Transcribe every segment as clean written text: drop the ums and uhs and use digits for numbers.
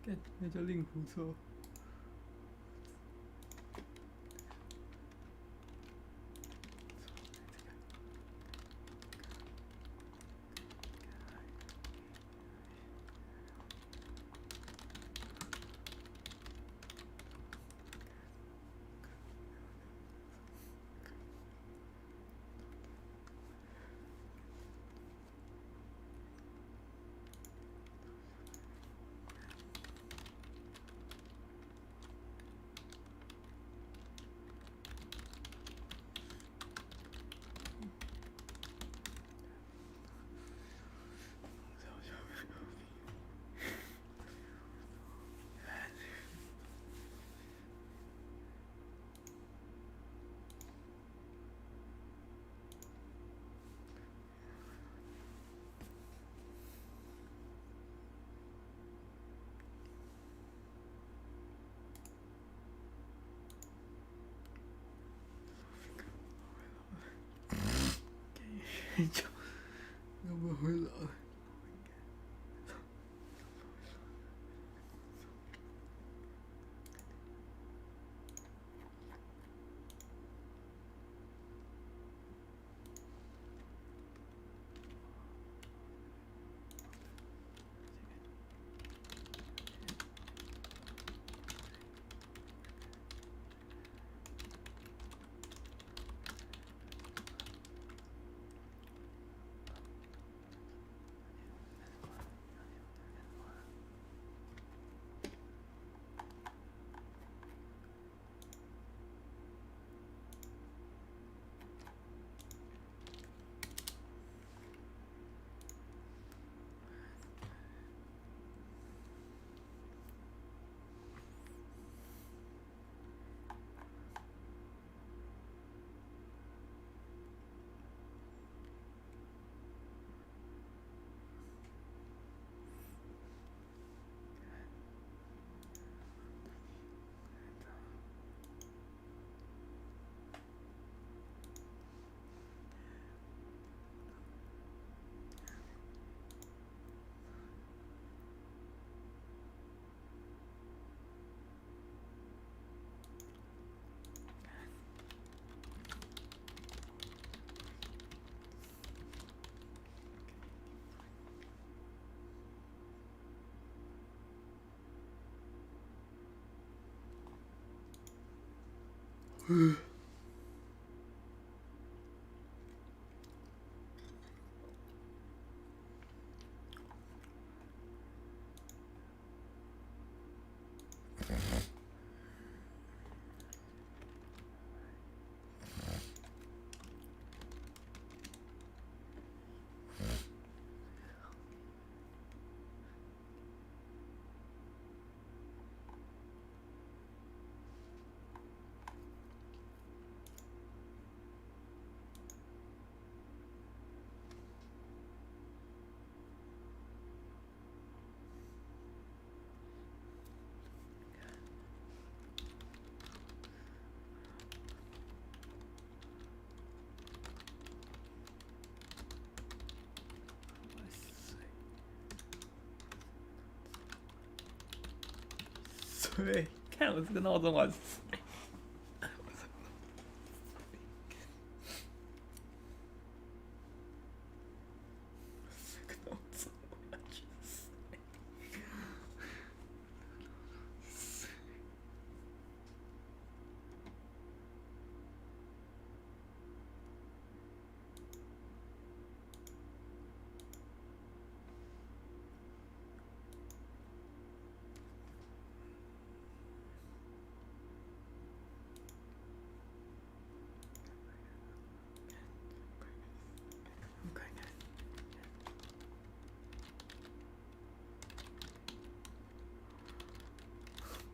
干，那叫令狐冲。就要不回来了。对，看我这个闹钟晚睡。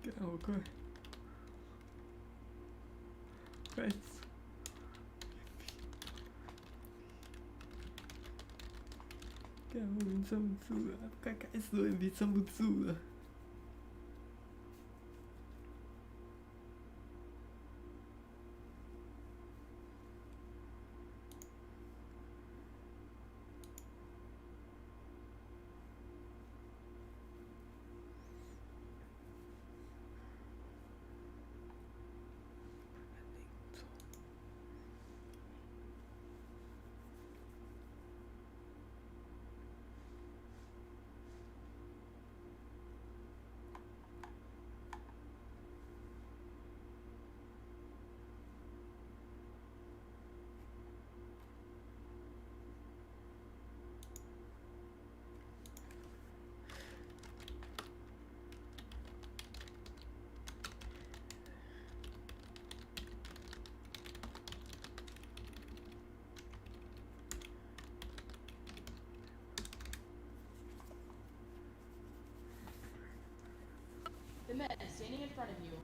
干我快，快！干我已经撑不住了，快开始我已经撑不住了。The men standing in front of you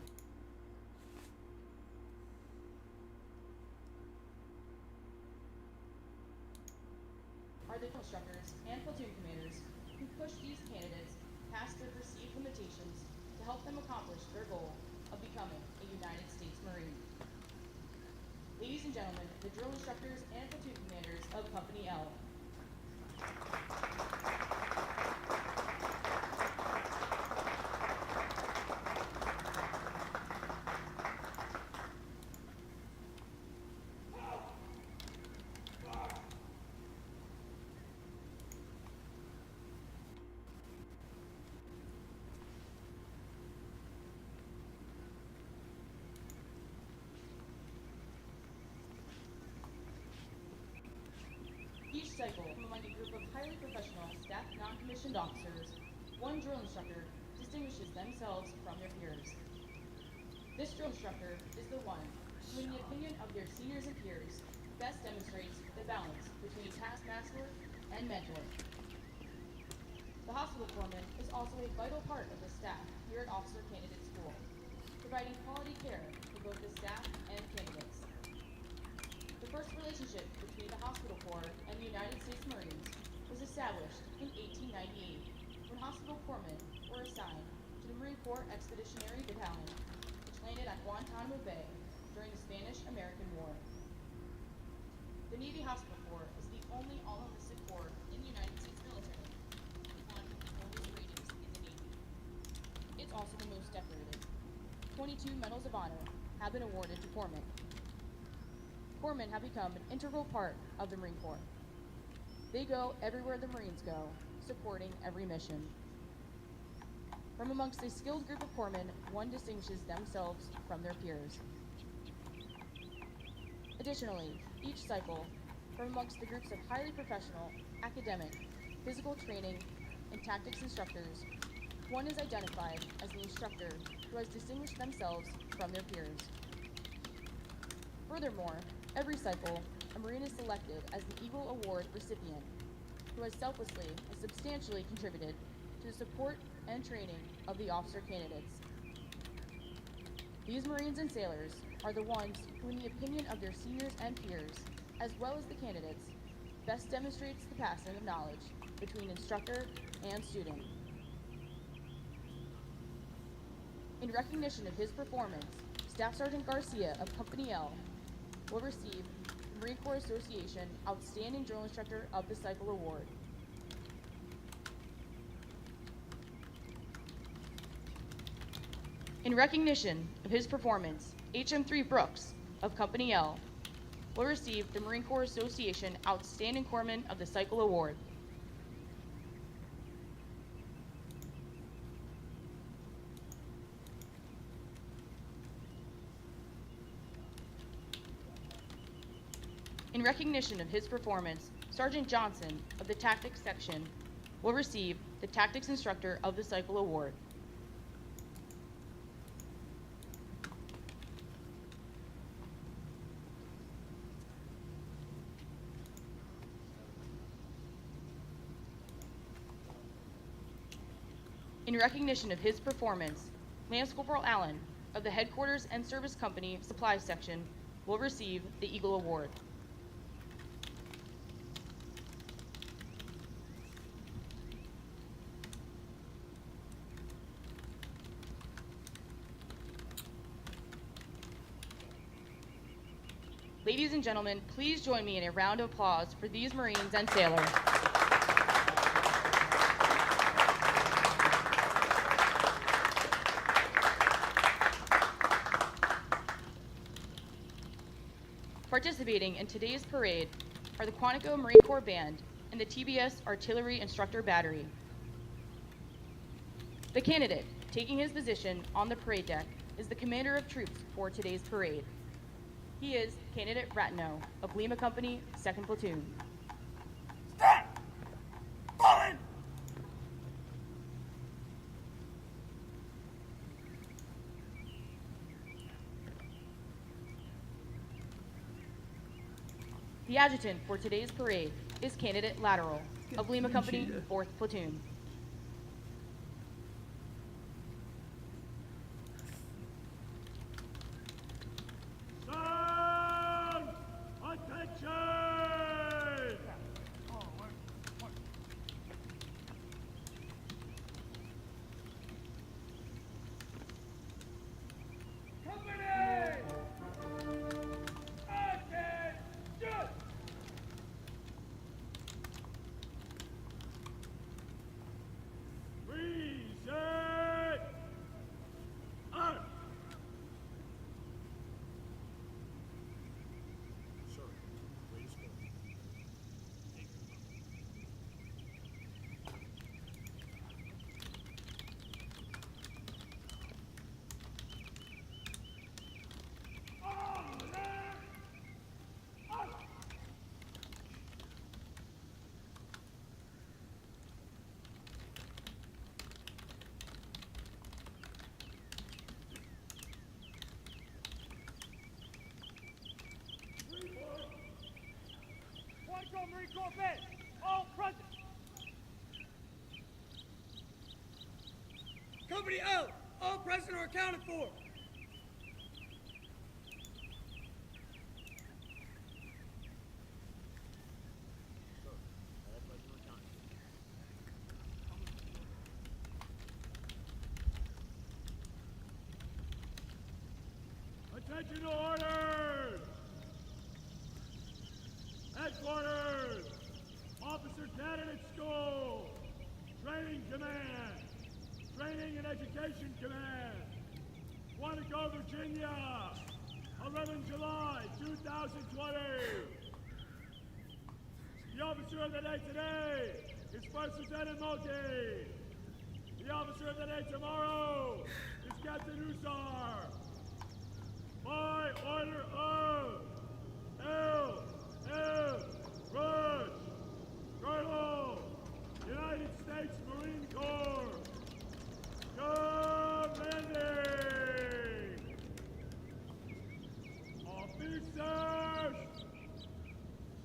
are the instructors and platoon commanders who push these candidates past their perceived limitations to help them accomplish their goal of becoming a United States Marine. Ladies and gentlemen, the drill instructors and platoon commanders of Company L. Each cycle, from among a group of highly professional staff non-commissioned officers, one drill instructor distinguishes themselves from their peers. This drill instructor is the one who, in the opinion of their seniors and peers, best demonstrates the balance between taskmaster and mentor. The hospital foreman is also a vital part of the staff here at Officer Candidate School, providing quality care for both the staff and candidates. The first relationship between the hospital corps and the United States Marines was established in 1898 when hospital corpsmen were assigned to the Marine Corps Expeditionary Battalion, which landed at Guantanamo Bay during the Spanish-American War. The Navy Hospital Corps is the only all-enlisted corps in the United States military, and one of the oldest ratings in the Navy. It's also the most decorated. 22 Medals of Honor have been awarded to corpsmen. Corpsmen have become an integral part of the Marine Corps. They go everywhere the Marines go, supporting every mission. From amongst a skilled group of corpsmen, one distinguishes themselves from their peers. Additionally, each cycle, from amongst the groups of highly professional, academic, physical training, and tactics instructors, one is identified as the instructor who has distinguished themselves from their peers. Furthermore, every cycle, a Marine is selected as the Eagle Award recipient, who has selflessly and substantially contributed to the support and training of the officer candidates. These Marines and sailors are the ones who, in the opinion of their seniors and peers, as well as the candidates, best demonstrates the passing of knowledge between instructor and student. In recognition of his performance, Staff Sergeant Garcia of Company L will receive the Marine Corps Association Outstanding Drill Instructor of the Cycle Award. In recognition of his performance, HM3 Brooks of Company L will receive the Marine Corps Association Outstanding Corpsman of the Cycle Award. In recognition of his performance, Sergeant Johnson of the Tactics Section will receive the Tactics Instructor of the Cycle Award. In recognition of his performance, Lance Corporal Allen of the Headquarters and Service Company Supply Section will receive the Eagle Award. Ladies and gentlemen, please join me in a round of applause for these Marines and sailors. Participating in today's parade are the Quantico Marine Corps Band and the TBS Artillery Instructor Battery. The candidate taking his position on the parade deck is the commander of troops for today's parade. He is Candidate Ratno of Lima Company, 2nd Platoon. Stand! Fallen! The adjutant for today's parade is Candidate Lateral of Lima Company, 4th Platoon. Corvette, all present. Company L, all present or accounted for. Attention to orders! Headquarters! Officer Candidate School! Training Command! Training and Education Command! Quantico, Virginia! 11 July 2020! The officer of the day today is First Lieutenant Mulkey! The officer of the day tomorrow is Captain Hussar! By order of L.M. Rush, Colonel, United States Marine Corps, commanding officers,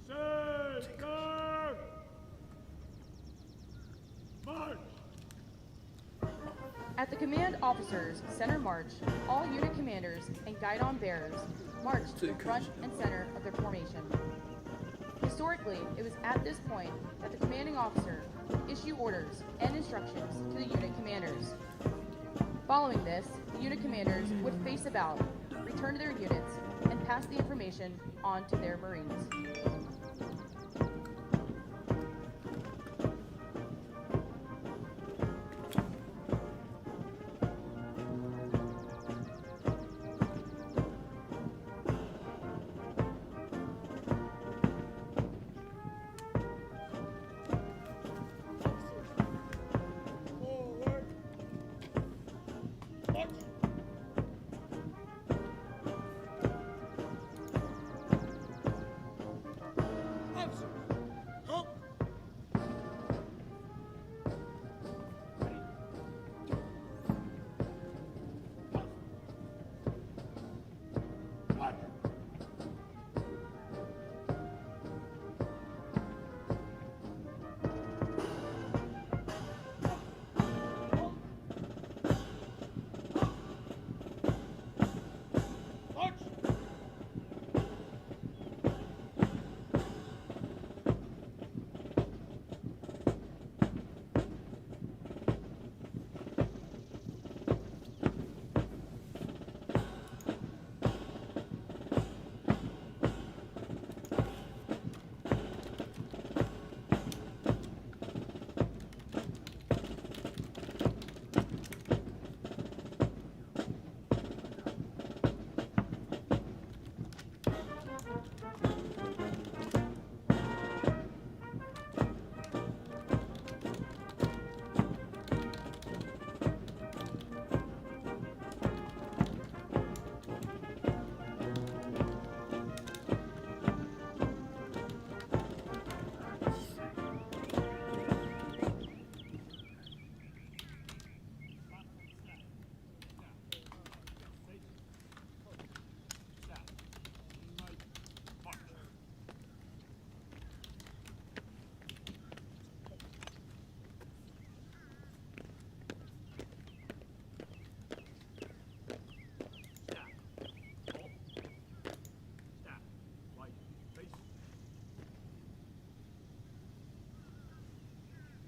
center, march. At the command officers' center march, all unit commanders and guidon bearers march to the front and center of their formation. Historically, it was at this point that the commanding officer would issue orders and instructions to the unit commanders. Following this, the unit commanders would face about, return to their units, and pass the information on to their Marines.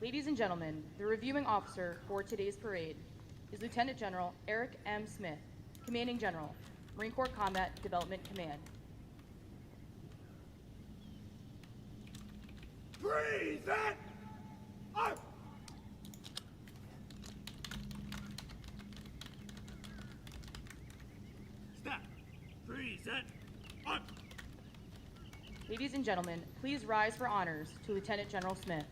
Ladies and gentlemen, the reviewing officer for today's parade is Lieutenant General Eric M. Smith, Commanding General, Marine Corps Combat Development Command. Present! Up! Step! Present! Up! Ladies and gentlemen, please rise for honors to Lieutenant General Smith.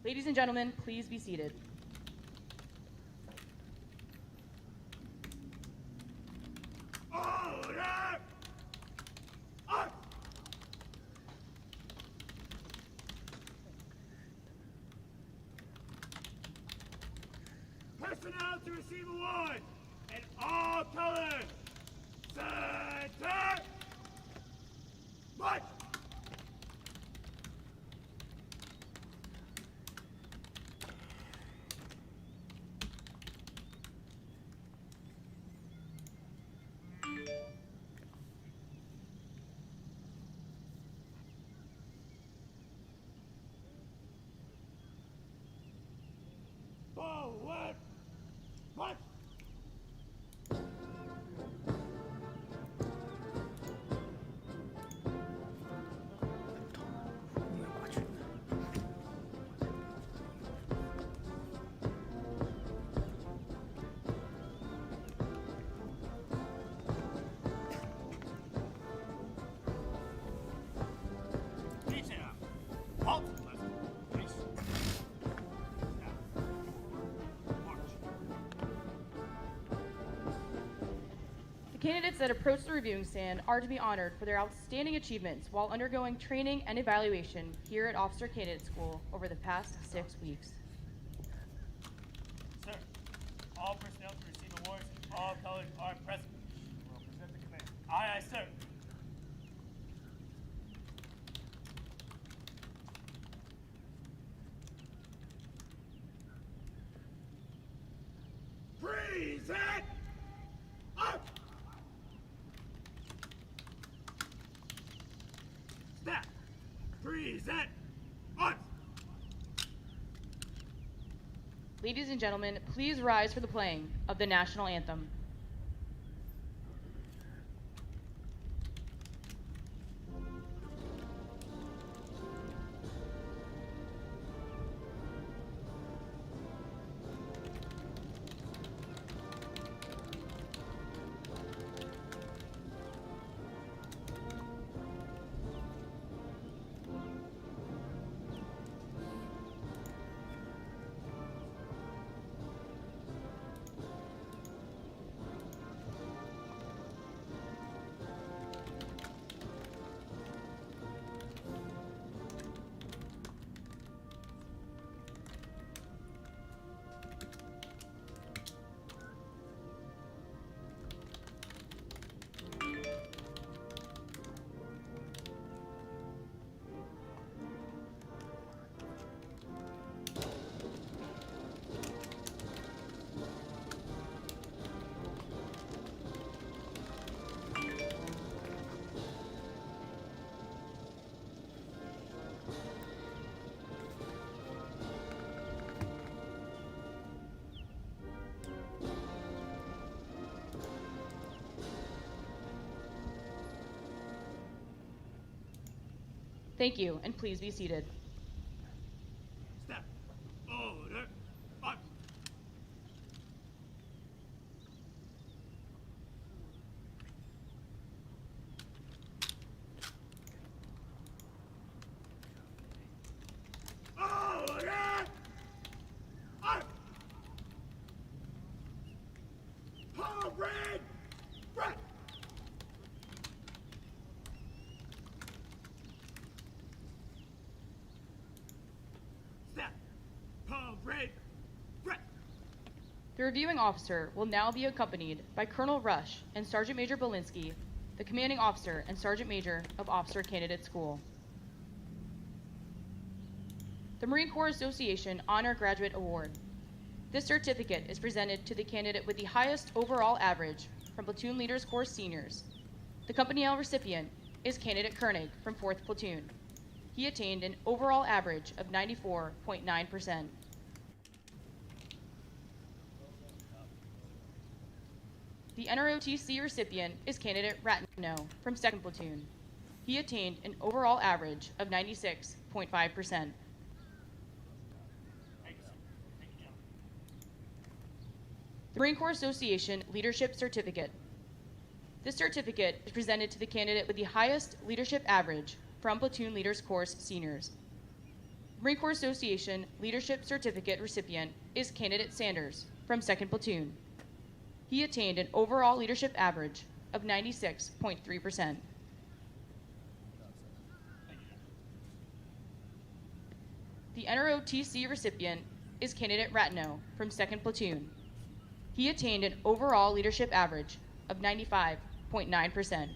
Ladies and gentlemen, please be seated. Order! Up! Personnel to receive awards in all colors. Center! March! Forward! March! Detail! Halt! Please. Now, march. The candidates that approach the reviewing stand are to be honored for their outstanding achievements while undergoing training and evaluation here at Officer Candidate School over the past 6 weeks. Sir, all personnel to receive awards in all colors are present. Will present the command. Aye, aye, sir. Present! Up! Step! Present! On! Ladies and gentlemen, please rise for the playing of the national anthem. Thank you, and please be seated. Step! Order! On! Order! On! Hold red! Front! Step! Hold red! Front! The reviewing officer will now be accompanied by Colonel Rush and Sergeant Major Belinsky, the commanding officer and Sergeant Major of Officer Candidate School. The Marine Corps Association Honor Graduate Award. This certificate is presented to the candidate with the highest overall average from Platoon Leaders Corps seniors. The Company L recipient is Candidate Koenig from 4th Platoon. He attained an overall average of 94.9%. The NROTC recipient is Candidate Ratno from 2nd Platoon. He attained an overall average of 96.5%. Thank you, sir. Thank you, gentlemen. The Marine Corps Association Leadership Certificate. This certificate is presented to the candidate with the highest leadership average from Platoon Leaders Course seniors. Marine Corps Association Leadership Certificate recipient is Candidate Sanders from 2nd Platoon. He attained an overall leadership average of 96.3%. The NROTC recipient is Candidate Ratno from 2nd Platoon. He attained an overall leadership average of 95.9%.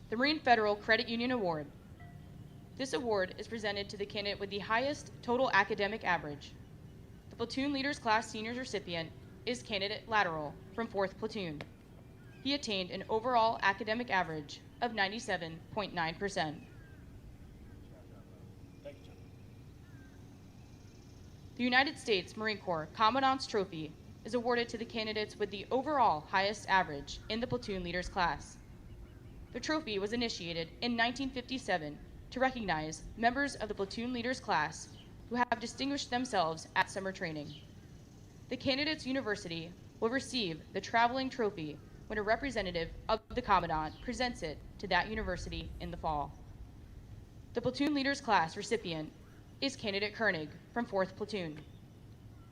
The Marine Federal Credit Union Award. This award is presented to the candidate with the highest total academic average. The Platoon Leaders Class Seniors recipient is Candidate Lateral from 4th Platoon. He attained an overall academic average of 97.9%. The United States Marine Corps Commandant's Trophy is awarded to the candidates with the overall highest average in the Platoon Leaders class. The trophy was initiated in 1957 to recognize members of the Platoon Leaders class who have distinguished themselves at summer training. The candidate's university will receive the traveling trophy when a representative of the Commandant presents it to that university in the fall. The Platoon Leaders class recipient is Candidate Koenig from 4th Platoon.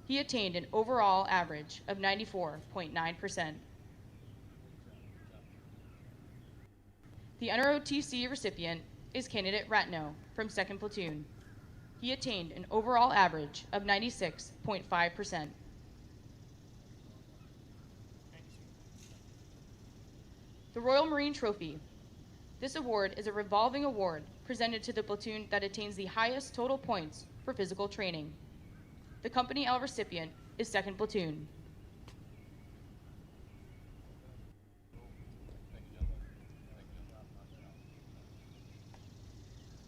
He attained an overall average of 94.9%. The NROTC recipient is Candidate Ratno from 2nd Platoon. He attained an overall average of 96.5%. The Royal Marine Trophy. This award is a revolving award presented to the platoon that attains the highest total points for physical training. The Company L recipient is 2nd Platoon.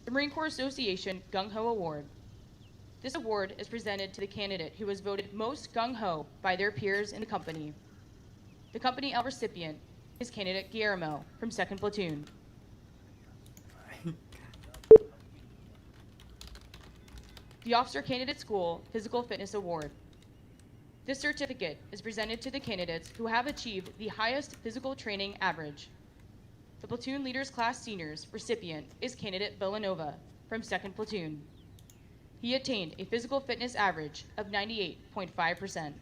The Marine Corps Association Gung Ho Award. This award is presented to the candidate who was voted most gung ho by their peers in the company. The Company L recipient is Candidate Guillermo from 2nd Platoon. The Officer Candidate School Physical Fitness Award. This certificate is presented to the candidates who have achieved the highest physical training average. The Platoon Leaders Class Seniors recipient is Candidate Villanova from 2nd Platoon. He attained a physical fitness average of 98.5%.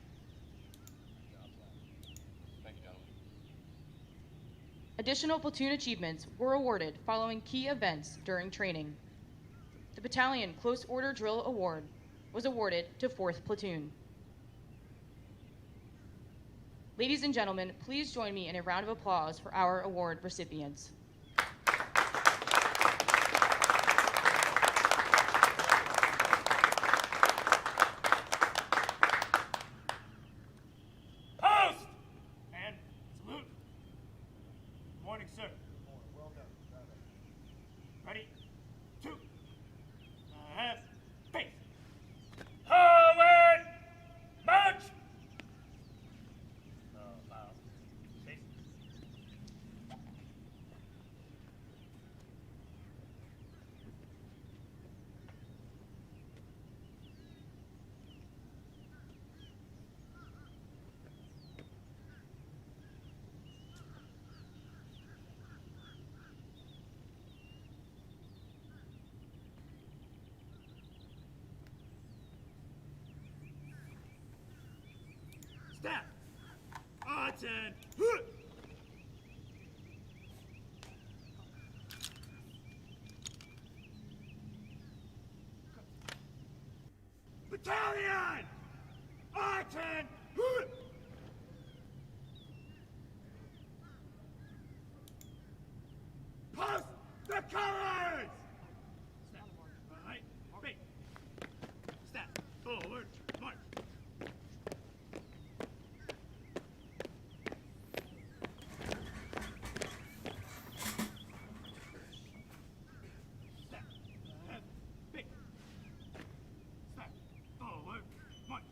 Additional platoon achievements were awarded following key events during training. The Battalion Close Order Drill Award was awarded to 4th Platoon. Ladies and gentlemen, please join me in a round of applause for our award recipients. Post! And salute. Good morning, sir. Well done. Ready? 2. Have face. Forward! March! Face. Step. Attention. Battalion! Attention. Post the colors! Step. Right. Face. Step. Forward. March. Step. Face. Step. Forward. March.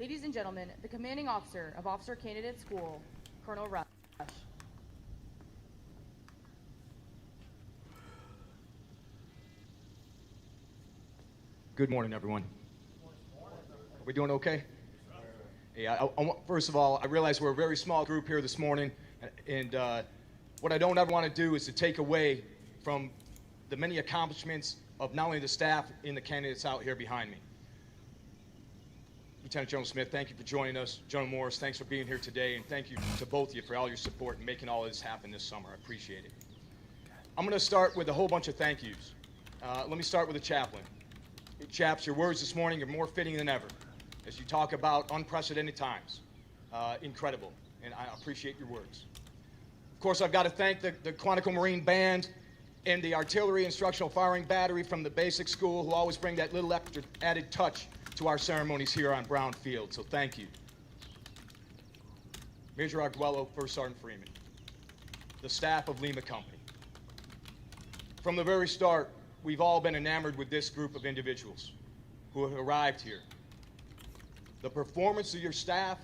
Ladies and gentlemen, the commanding officer of Officer Candidate School, Colonel Rush. Good morning, everyone. Are we doing okay? Hey, first of all, I realize we're a very small group here this morning, and what I don't ever want to do is to take away from the many accomplishments of not only the staff and the candidates out here behind me. Lieutenant General Smith, thank you for joining us. General Morris, thanks for being here today, and thank you to both of you for all your support and making all of this happen this summer. I appreciate it. I'm going to start with a whole bunch of thank yous. Let me start with the chaplain. Chaps, your words this morning are more fitting than ever as you talk about unprecedented times. Incredible, and I appreciate your words. Of course, I've got to thank the Quantico Marine Band and the Artillery Instructional Firing Battery from the basic school who always bring that little extra added touch to our ceremonies here on Brown Field, so thank you. Major Arguello, First Sergeant Freeman, the staff of Lima Company. From the very start, we've all been enamored with this group of individuals who have arrived here. The performance of your staff,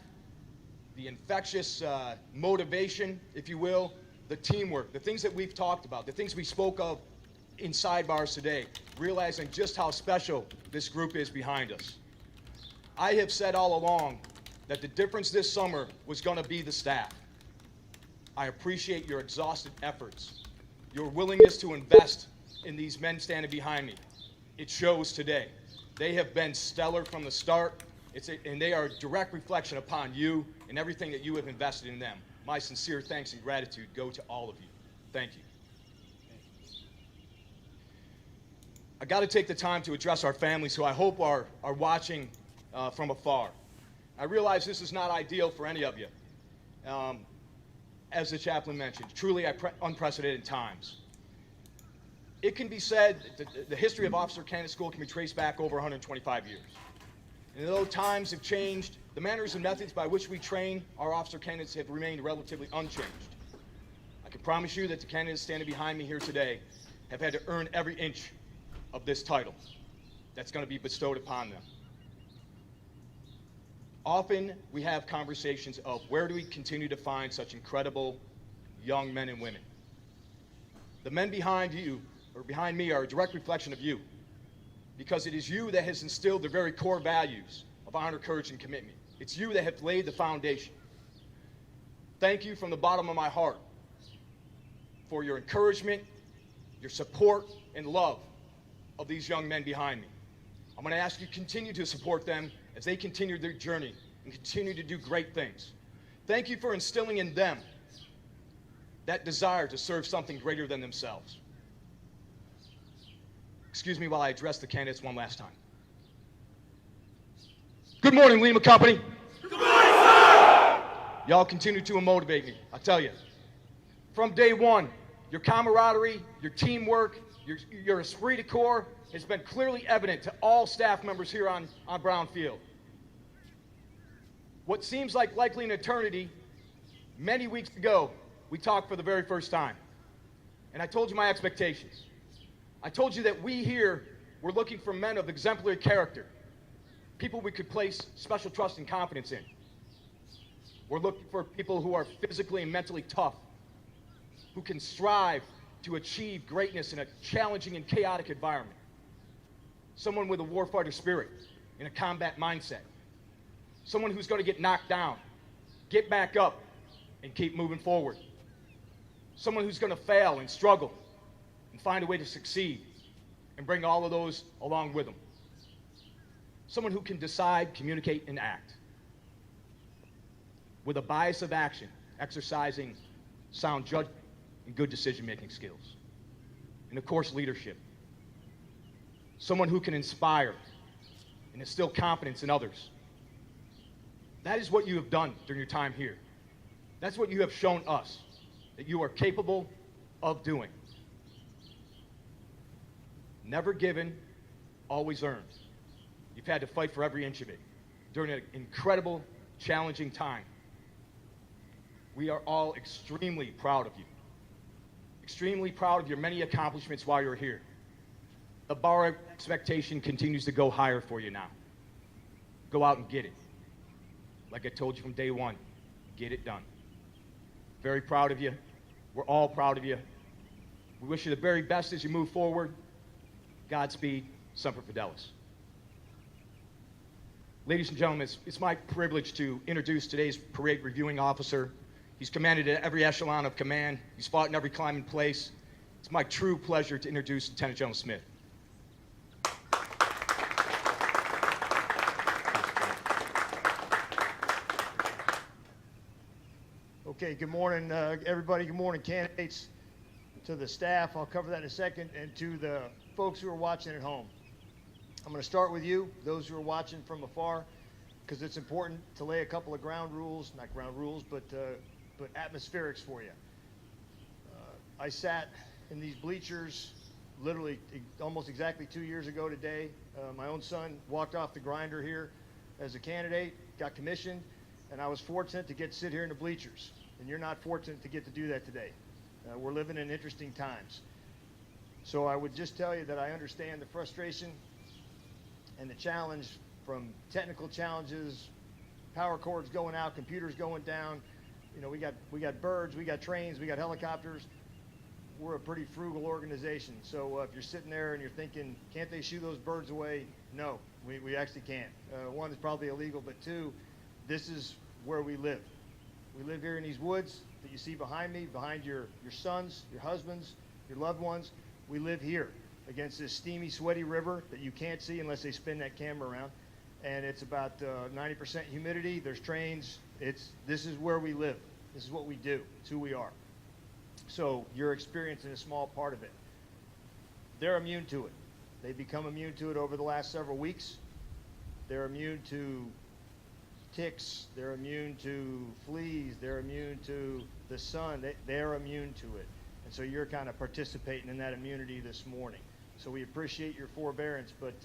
the infectious motivation, if you will, the teamwork, the things that we've talked about, the things we spoke of in sidebars today, realizing just how special this group is behind us. I have said all along that the difference this summer was going to be the staff. I appreciate your exhausted efforts, your willingness to invest in these men standing behind me. It shows today. They have been stellar from the start, and they are a direct reflection upon you and everything that you have invested in them. My sincere thanks and gratitude go to all of you. Thank you. I got to take the time to address our families who I hope are watching from afar. I realize this is not ideal for any of you. As the chaplain mentioned, truly unprecedented times. It can be said that the history of Officer Candidate School can be traced back over 125 years. And though times have changed, the manners and methods by which we train our officer candidates have remained relatively unchanged. I can promise you that the candidates standing behind me here today have had to earn every inch of this title that's going to be bestowed upon them. Often we have conversations of where do we continue to find such incredible young men and women. The men behind you, or behind me, are a direct reflection of you, because it is you that has instilled the very core values of honor, courage, and commitment. It's you that have laid the foundation. Thank you from the bottom of my heart for your encouragement, your support, and love of these young men behind me. I'm going to ask you to continue to support them as they continue their journey and continue to do great things. Thank you for instilling in them that desire to serve something greater than themselves. Excuse me while I address the candidates one last time. Good morning, Lima Company. Good morning, sir! Y'all continue to motivate me, I tell you. From day one, your camaraderie, your teamwork, your esprit de corps has been clearly evident to all staff members here on Brown Field. What seems like likely an eternity, many weeks ago, we talked for the very first time. And I told you my expectations. I told you that we here were looking for men of exemplary character, people we could place special trust and confidence in. We're looking for people who are physically and mentally tough, who can strive to achieve greatness in a challenging and chaotic environment. Someone with a warfighter spirit and a combat mindset. Someone who's going to get knocked down, get back up, and keep moving forward. Someone who's going to fail and struggle and find a way to succeed and bring all of those along with them. Someone who can decide, communicate, and act with a bias of action, exercising sound judgment and good decision-making skills. And of course, leadership. Someone who can inspire and instill confidence in others. That is what you have done during your time here. That's what you have shown us, that you are capable of doing. Never given, always earned. You've had to fight for every inch of it during an incredible, challenging time. We are all extremely proud of you. Extremely proud of your many accomplishments while you're here. The bar of expectation continues to go higher for you now. Go out and get it. like I told you from day one, get it done. Very proud of you. We're all proud of you. We wish you the very best as you move forward. Godspeed, Semper Fidelis. Ladies and gentlemen, it's my privilege to introduce today's parade reviewing officer. He's commanded at every echelon of command. He's fought in every climbing place. It's my true pleasure to introduce Lieutenant General Smith. Okay, good morning, everybody. Good morning, candidates. To the staff, I'll cover that in a second, and to the folks who are watching at home. I'm going to start with you, those who are watching from afar, because it's important to lay a couple of ground rules, not ground rules, but atmospherics for you. I sat in these bleachers literally almost exactly 2 years ago today. My own son walked off the grinder here as a candidate, got commissioned, and I was fortunate to get to sit here in the bleachers. And you're not fortunate to get to do that today. We're living in interesting times. So I would just tell you that I understand the frustration and the challenge from technical challenges, power cords going out, computers going down. You know, we got birds, we got trains, we got helicopters. We're a pretty frugal organization. So if you're sitting there and you're thinking, can't they shoo those birds away? No, we actually can't. One, it's probably illegal, but two, this is where we live. We live here in these woods that you see behind me, behind your sons, your husbands, your loved ones. We live here against this steamy, sweaty river that you can't see unless they spin that camera around. And it's about 90% humidity. There's trains. This is where we live. This is what we do. It's who we are. So you're experiencing a small part of it. They're immune to it. They've become immune to it over the last several weeks. They're immune to ticks, they're immune to fleas, they're immune to the sun, they're immune to it. And so you're kind of participating in that immunity this morning. So we appreciate your forbearance, but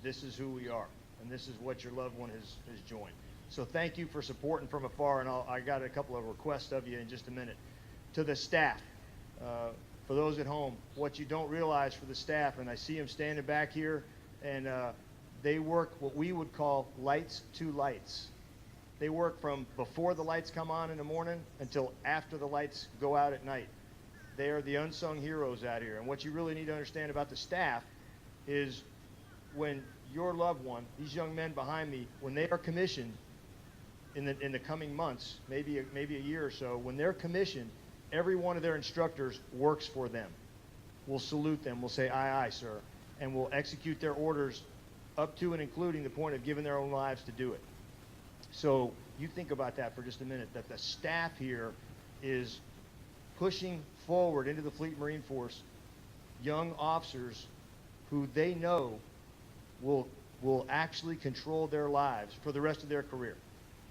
this is who we are, and this is what your loved one has joined. So thank you for supporting from afar, and I got a couple of requests of you in just a minute. To the staff, for those at home, what you don't realize for the staff, and I see them standing back here, and they work what we would call lights to lights. They work from before the lights come on in the morning until after the lights go out at night. They are the unsung heroes out here. And what you really need to understand about the staff is when your loved one, these young men behind me, when they are commissioned in the coming months, maybe a year or so, when they're commissioned, every one of their instructors works for them. We'll salute them. We'll say, aye, aye, sir. And we'll execute their orders up to and including the point of giving their own lives to do it. So you think about that for just a minute, that the staff here is pushing forward into the Fleet Marine Force young officers who they know will actually control their lives for the rest of their career.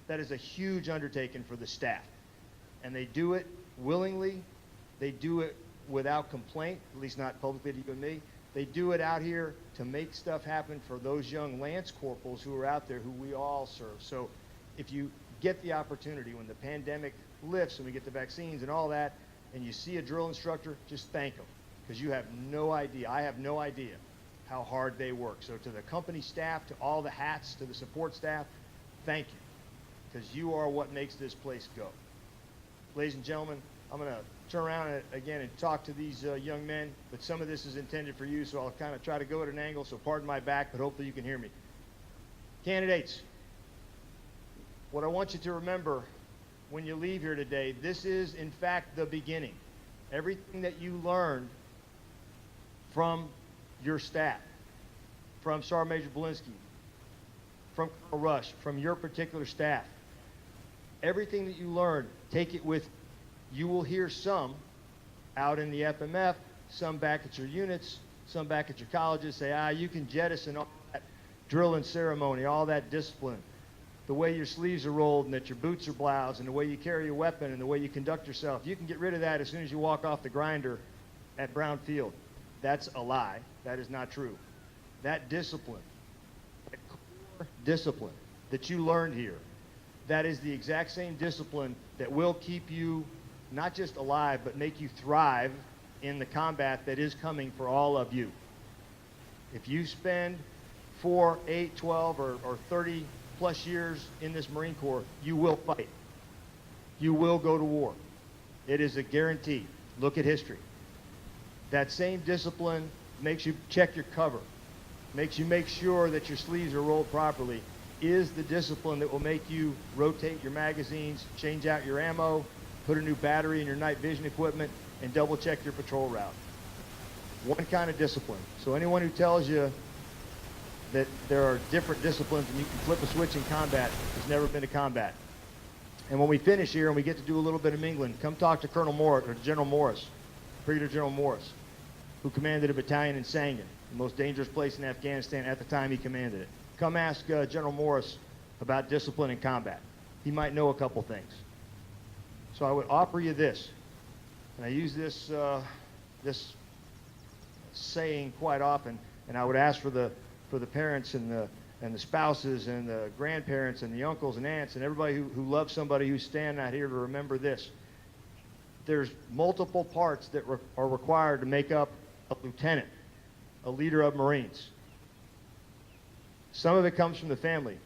That is a huge undertaking for the staff. And they do it willingly. They do it without complaint, at least not publicly to you and me. They do it out here to make stuff happen for those young Lance Corporals who are out there, who we all serve. So if you get the opportunity when the pandemic lifts and we get the vaccines and all that, and you see a drill instructor, just thank them, because you have no idea. I have no idea how hard they work. So to the company staff, to all the hats, to the support staff, thank you, because you are what makes this place go. Ladies and gentlemen, I'm going to turn around again and talk to these young men, but some of this is intended for you, so I'll kind of try to go at an angle, so pardon my back, but hopefully you can hear me. Candidates, what I want you to remember when you leave here today, this is, in fact, the beginning. Everything that you learned from your staff, from Sergeant Major Belinsky, from Colonel Rush, from your particular staff, everything that you learned, take it with you. You will hear some out in the FMF, some back at your units, some back at your colleges say, you can jettison all that drill and ceremony, all that discipline, the way your sleeves are rolled and that your boots are bloused and the way you carry your weapon and the way you conduct yourself. You can get rid of that as soon as you walk off the grinder at Brown Field. That's a lie. That is not true. That discipline, that core discipline that you learned here, that is the exact same discipline that will keep you not just alive, but make you thrive in the combat that is coming for all of you. If you spend 4, 8, 12, or 30 plus years in this Marine Corps, you will fight. You will go to war. It is a guarantee. Look at history. That same discipline makes you check your cover, makes you make sure that your sleeves are rolled properly, is the discipline that will make you rotate your magazines, change out your ammo, put a new battery in your night vision equipment, and double check your patrol route. One kind of discipline. So anyone who tells you that there are different disciplines and you can flip a switch in combat has never been to combat. And when we finish here and we get to do a little bit of mingling, come talk to Colonel Morris, or General Morris, Brigadier General Morris, who commanded a battalion in Sangin, the most dangerous place in Afghanistan at the time he commanded it. Come ask General Morris about discipline in combat. He might know a couple things. So I would offer you this, and I use this this saying quite often, and I would ask for the parents and the spouses and the grandparents and the uncles and aunts and everybody who loves somebody who's standing out here to remember this. There's multiple parts that are required to make up a lieutenant, a leader of Marines. Some of it comes from the family.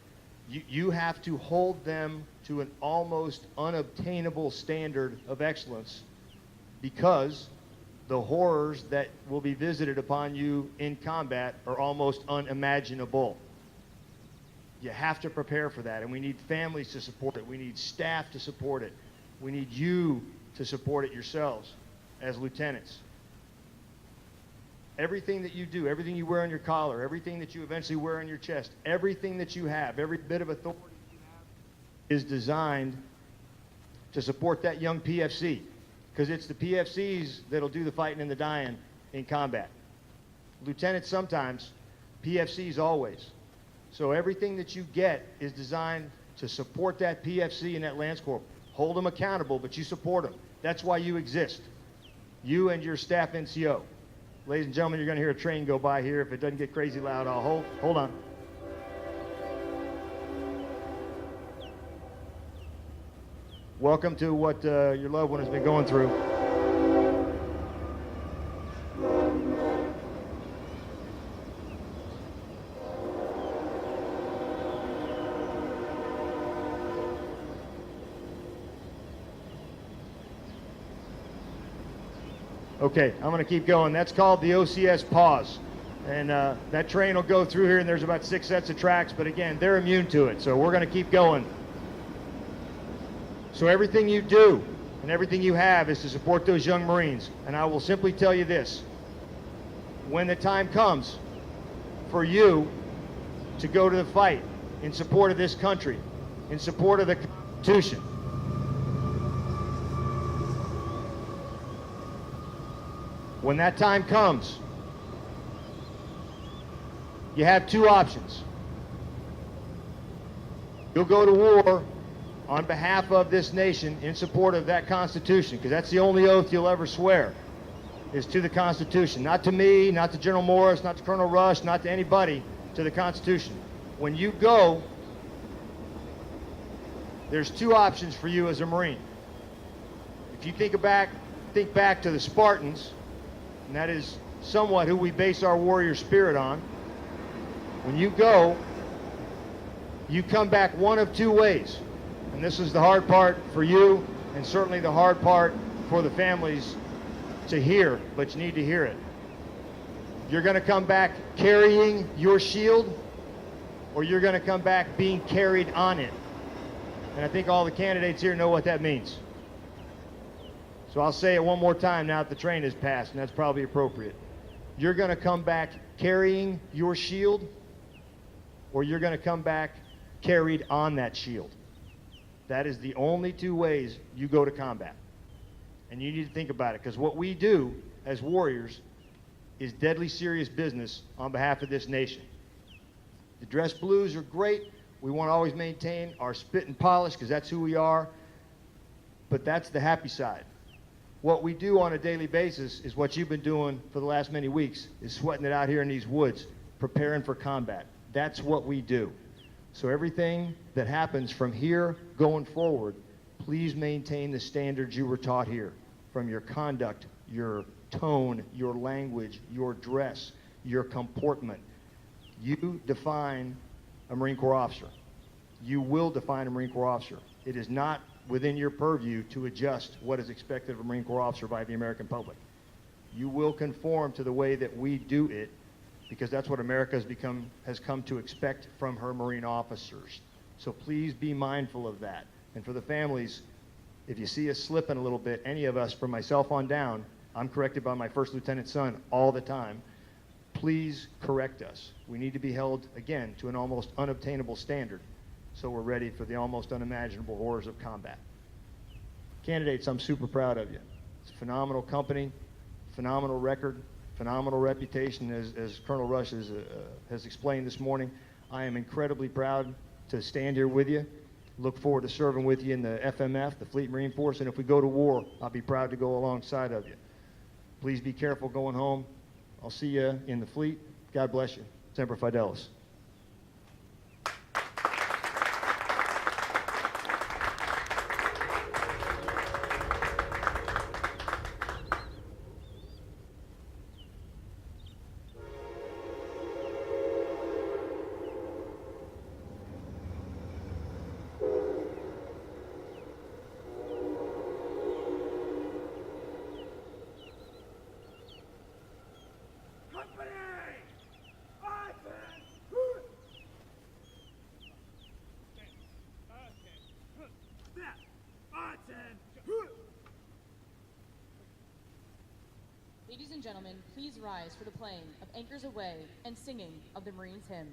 You have to hold them to an almost unobtainable standard of excellence because the horrors that will be visited upon you in combat are almost unimaginable. You have to prepare for that, and we need families to support it. We need staff to support it. We need you to support it yourselves as lieutenants. Everything that you do, everything you wear on your collar, everything that you eventually wear on your chest, everything that you have, every bit of authority you have is designed to support that young PFC, because it's the PFCs that'll do the fighting and the dying in combat. Lieutenants sometimes, PFCs always. So everything that you get is designed to support that PFC and that Lance Corps. Hold them accountable, but you support them. That's why you exist. You and your staff NCO. Ladies and gentlemen, you're going to hear a train go by here. If it doesn't get crazy loud, I'll hold on. Welcome to what your loved one has been going through. Okay, I'm going to keep going. That's called the OCS pause. And that train will go through here, and there's about 6 sets of tracks, but again, they're immune to it, so we're going to keep going. So everything you do and everything you have is to support those young Marines. And I will simply tell you this. When the time comes for you to go to the fight in support of this country, in support of the Constitution, when that time comes, you have 2 options. You'll go to war on behalf of this nation in support of that Constitution, because that's the only oath you'll ever swear, is to the Constitution. Not to me, not to General Morris, not to Colonel Rush, not to anybody, to the Constitution. When you go, there's 2 options for you as a Marine. If you think back to the Spartans, and that is somewhat who we base our warrior spirit on. When you go, you come back one of 2 ways. And this is the hard part for you, and certainly the hard part for the families to hear, but you need to hear it. You're going to come back carrying your shield, or you're going to come back being carried on it. And I think all the candidates here know what that means. So I'll say it one more time now that the train has passed, and that's probably appropriate. You're going to come back carrying your shield, or you're going to come back carried on that shield. That is the only 2 ways you go to combat. And you need to think about it, because what we do as warriors is deadly serious business on behalf of this nation. The dress blues are great. We want to always maintain our spit and polish, because that's who we are. But that's the happy side. What we do on a daily basis is what you've been doing for the last many weeks, is sweating it out here in these woods, preparing for combat. That's what we do. So everything that happens from here going forward, please maintain the standards you were taught here, from your conduct, your tone, your language, your dress, your comportment. You define a Marine Corps officer. you will define a Marine Corps officer. It is not within your purview to adjust what is expected of a Marine Corps officer by the American public. You will conform to the way that we do it, because that's what America has come to expect from her Marine officers. So please be mindful of that. And for the families, if you see us slipping a little bit, any of us, from myself on down, I'm corrected by my first lieutenant son all the time. Please correct us. We need to be held, again, to an almost unobtainable standard, so we're ready for the almost unimaginable horrors of combat. Candidates, I'm super proud of you. It's a phenomenal company, phenomenal record, phenomenal reputation, as Colonel Rush has explained this morning. I am incredibly proud to stand here with you. Look forward to serving with you in the FMF, the Fleet Marine Force, and if we go to war, I'll be proud to go alongside of you. Please be careful going home. I'll see you in the fleet. God bless you. Semper Fidelis. Company! Ladies and gentlemen, please rise for the playing of Anchors Aweigh and singing of the Marines hymn.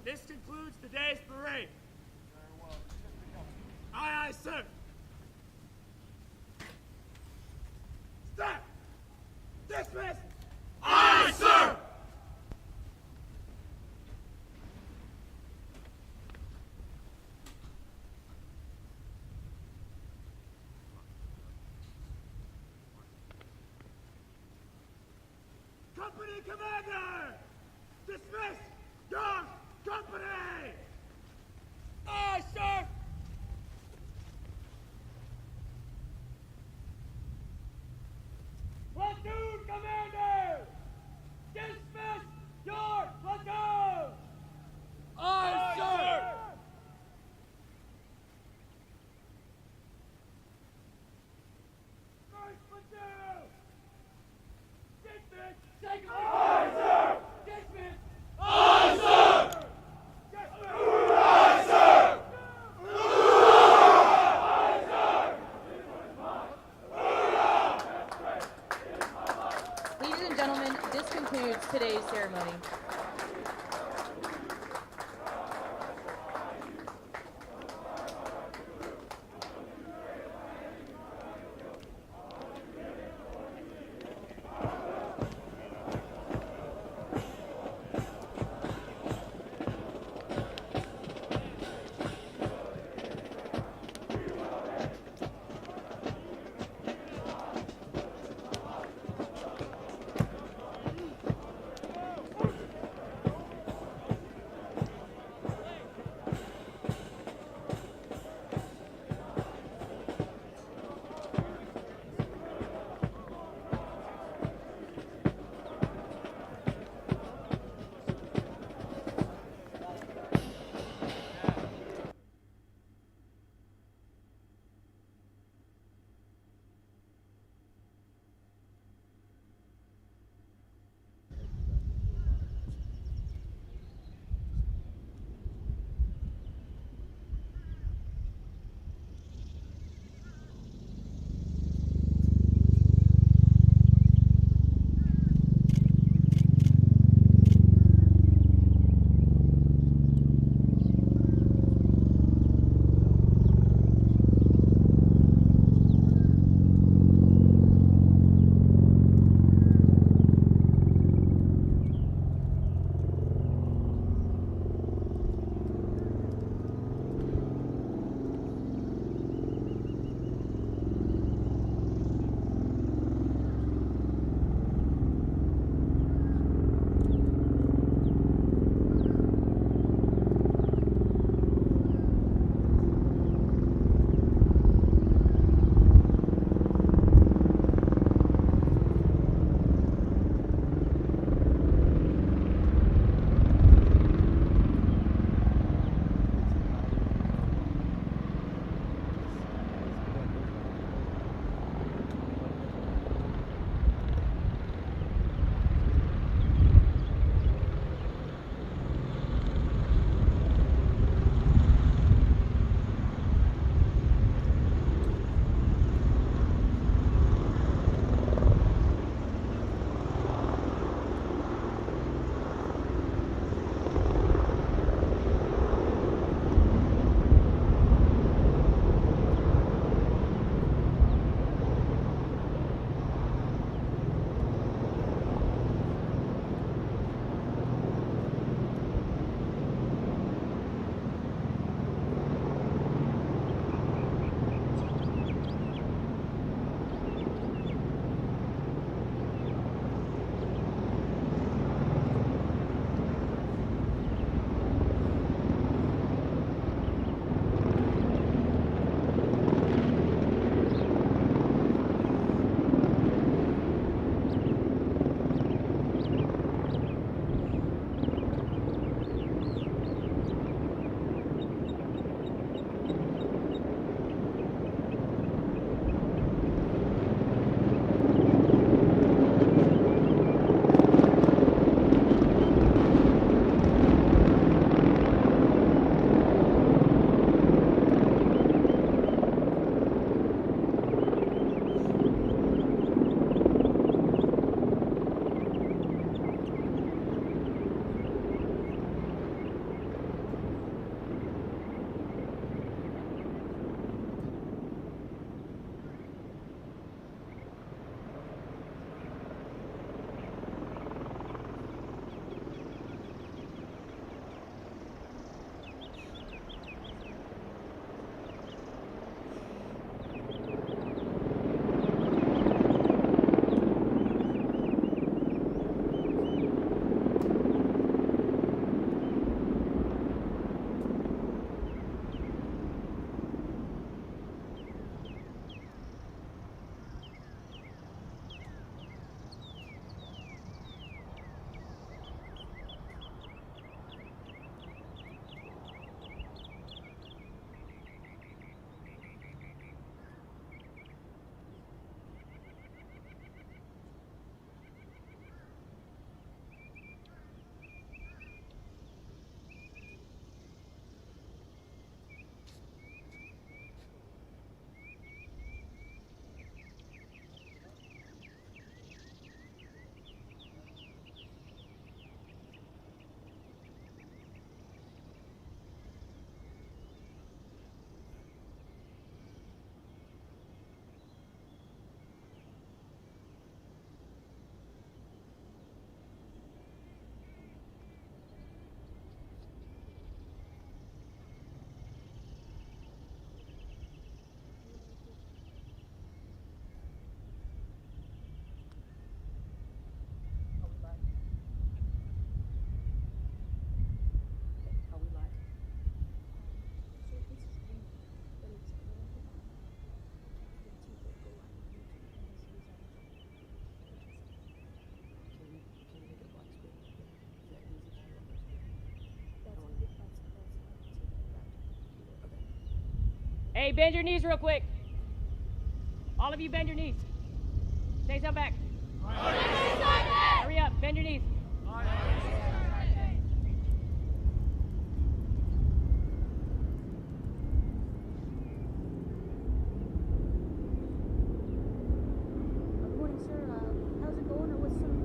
This concludes today's parade. Aye, aye, sir. Stop! Dismiss! Aye, sir! Company commander! Dismiss your company! Aye, sir! Platoon commander! Dismiss concludes today's ceremony. Hey, bend your knees real quick. All of you bend your knees. Stay some back. Hurry up, bend your knees. Good morning, sir. How's it going, or what's some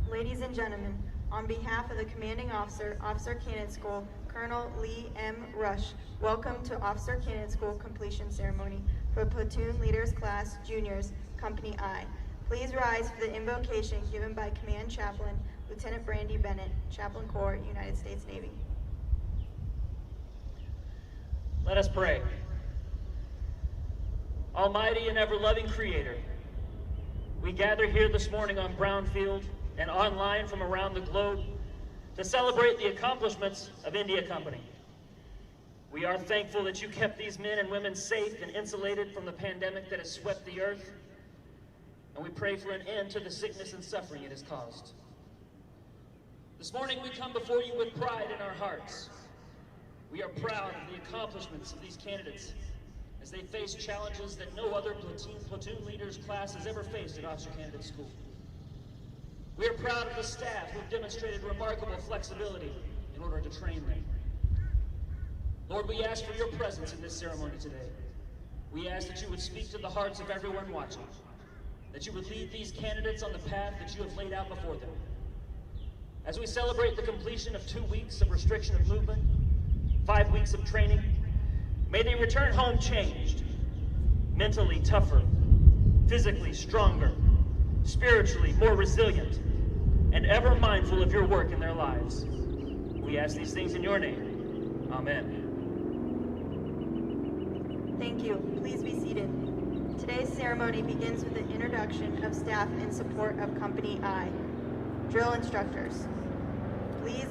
Ladies and gentlemen, on behalf of the Commanding Officer, Officer Candidate School, Colonel Lee M. Rush, welcome to Officer Candidate School completion ceremony for Platoon Leaders Class Juniors, Company I. Please rise for the invocation given by Command Chaplain, Lieutenant Brandy Bennett, Chaplain Corps, United States Navy. Let us pray. Almighty and ever-loving Creator, we gather here this morning on Brownfield and online from around the globe to celebrate the accomplishments of India Company. We are thankful that you kept these men and women safe and insulated from the pandemic that has swept the earth, and we pray for an end to the sickness and suffering it has caused. This morning we come before you with pride in our hearts. We are proud of the accomplishments of these candidates as they face challenges that no other platoon leaders class has ever faced at Officer Candidate School. We are proud of the staff who have demonstrated remarkable flexibility in order to train them. Lord, we ask for your presence in this ceremony today. We ask that you would speak to the hearts of everyone watching, that you would lead these candidates on the path that you have laid out before them. As we celebrate the completion of 2 weeks of restriction of movement, 5 weeks of training, may they return home changed, mentally tougher, physically stronger, spiritually more resilient, and ever mindful of your work in their lives. We ask these things in your name. Amen. Thank you. Please be seated. Today's ceremony begins with the introduction of staff in support of Company I. Drill instructors, please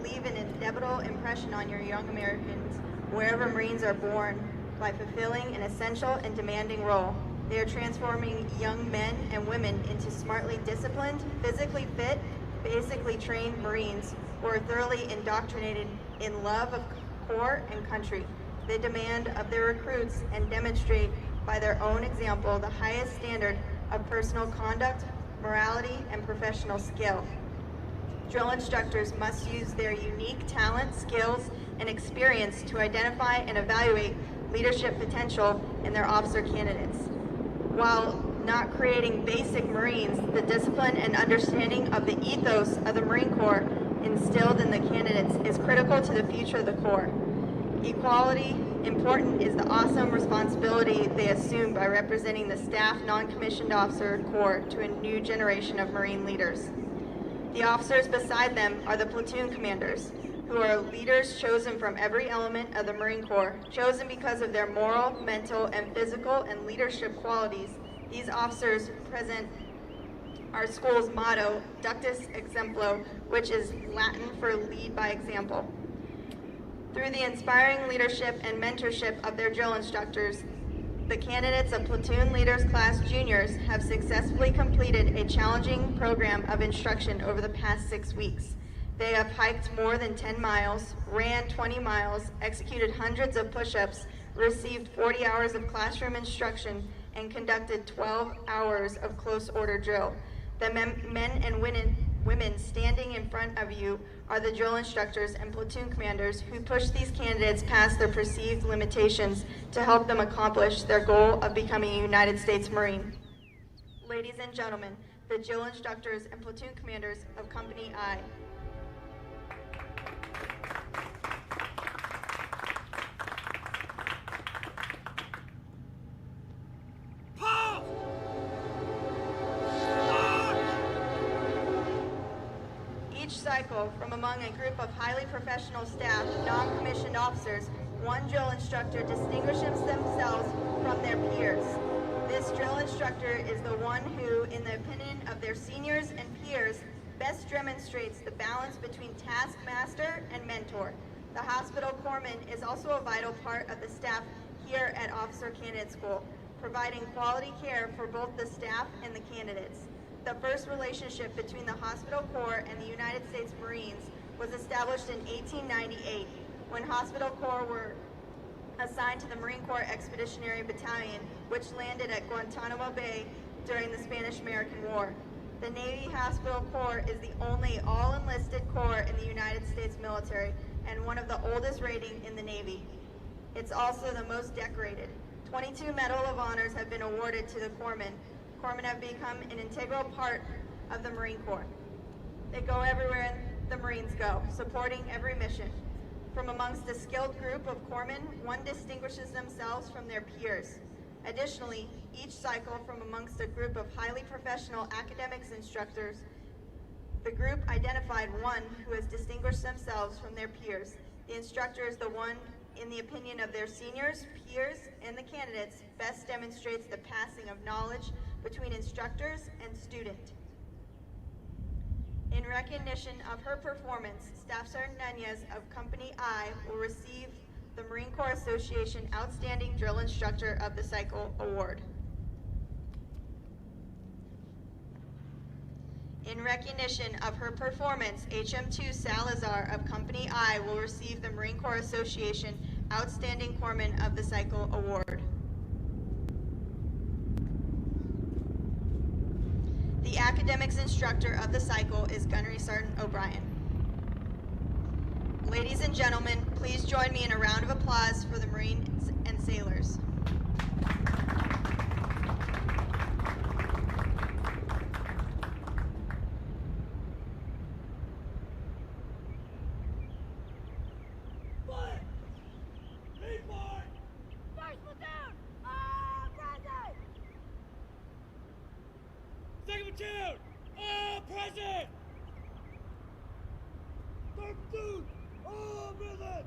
leave an indelible impression on your young Americans wherever Marines are born by fulfilling an essential and demanding role. They are transforming young men and women into smartly disciplined, physically fit, basically trained Marines who are thoroughly indoctrinated in love of Corps and country. They demand of their recruits and demonstrate by their own example the highest standard of personal conduct, morality, and professional skill. Drill instructors must use their unique talent, skills, and experience to identify and evaluate leadership potential in their officer candidates. While not creating basic Marines, the discipline and understanding of the ethos of the Marine Corps instilled in the candidates is critical to the future of the Corps. Equally important is the awesome responsibility they assume by representing the staff non-commissioned officer Corps to a new generation of Marine leaders. The officers beside them are the platoon commanders, who are leaders chosen from every element of the Marine Corps, chosen because of their moral, mental, and physical and leadership qualities. These officers present our school's motto, Ductus Exemplo, which is Latin for lead by example. Through the inspiring leadership and mentorship of their drill instructors, the candidates of Platoon Leaders Class Juniors have successfully completed a challenging program of instruction over the past 6 weeks. They have hiked more than 10 miles, ran 20 miles, executed hundreds of push-ups, received 40 hours of classroom instruction, and conducted 12 hours of close order drill. The men and women standing in front of you are the drill instructors and platoon commanders who push these candidates past their perceived limitations to help them accomplish their goal of becoming a United States Marine. Ladies and gentlemen, the drill instructors and platoon commanders of Company I. cycle, from among a group of highly professional staff, non-commissioned officers, one drill instructor distinguishes themselves from their peers. This drill instructor is the one who, in the opinion of their seniors and peers, best demonstrates the balance between taskmaster and mentor. The hospital corpsman is also a vital part of the staff here at Officer Candidate School, providing quality care for both the staff and the candidates. The first relationship between the hospital corps and the United States Marines was established in 1898 when hospital corps were assigned to the Marine Corps Expeditionary Battalion, which landed at Guantanamo Bay during the Spanish-American War. The Navy Hospital Corps is the only all-enlisted corps in the United States military and one of the oldest rating in the Navy. It's also the most decorated. 22 Medal of Honors have been awarded to the corpsmen. Corpsmen have become an integral part of the Marine Corps. They go everywhere the Marines go, supporting every mission. From amongst a skilled group of corpsmen, one distinguishes themselves from their peers. Additionally, each cycle from amongst a group of highly professional academics instructors, the group identified one who has distinguished themselves from their peers. The instructor is the one, in the opinion of their seniors, peers, and the candidates, best demonstrates the passing of knowledge between instructors and student. In recognition of her performance, Staff Sergeant Nunez of Company I will receive the Marine Corps Association Outstanding Drill Instructor of the Cycle Award. In recognition of her performance, HM2 Salazar of Company I will receive the Marine Corps Association Outstanding Corpsman of the Cycle Award. The academics instructor of the cycle is Gunnery Sergeant O'Brien. Ladies and gentlemen, please join me in a round of applause for the Marines and sailors. Second platoon, all present! Third platoon, all present!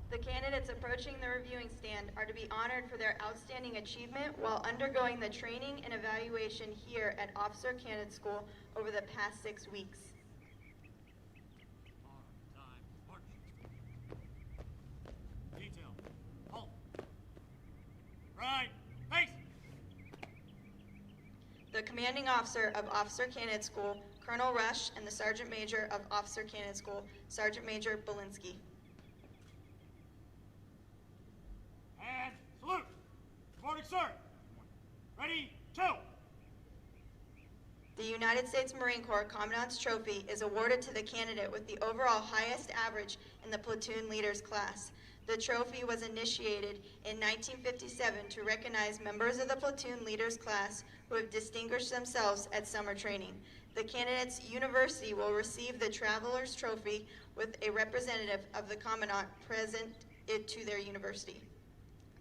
The candidates approaching the reviewing stand are to be honored for their outstanding achievement while undergoing the training and evaluation here at Officer Candidate School over the past 6 weeks. On time, march. Detail, halt. Right, face! The commanding officer of Officer Candidate School, Colonel Rush, and the Sergeant Major of Officer Candidate School, Sergeant Major Belinsky. And salute! Good morning, sir. Ready, two! The United States Marine Corps Commandant's Trophy is awarded to the candidate with the overall highest average in the platoon leaders class. The trophy was initiated in 1957 to recognize members of the platoon leaders class who have distinguished themselves at summer training. The candidate's university will receive the Traveler's Trophy with a representative of the Commandant present it to their university.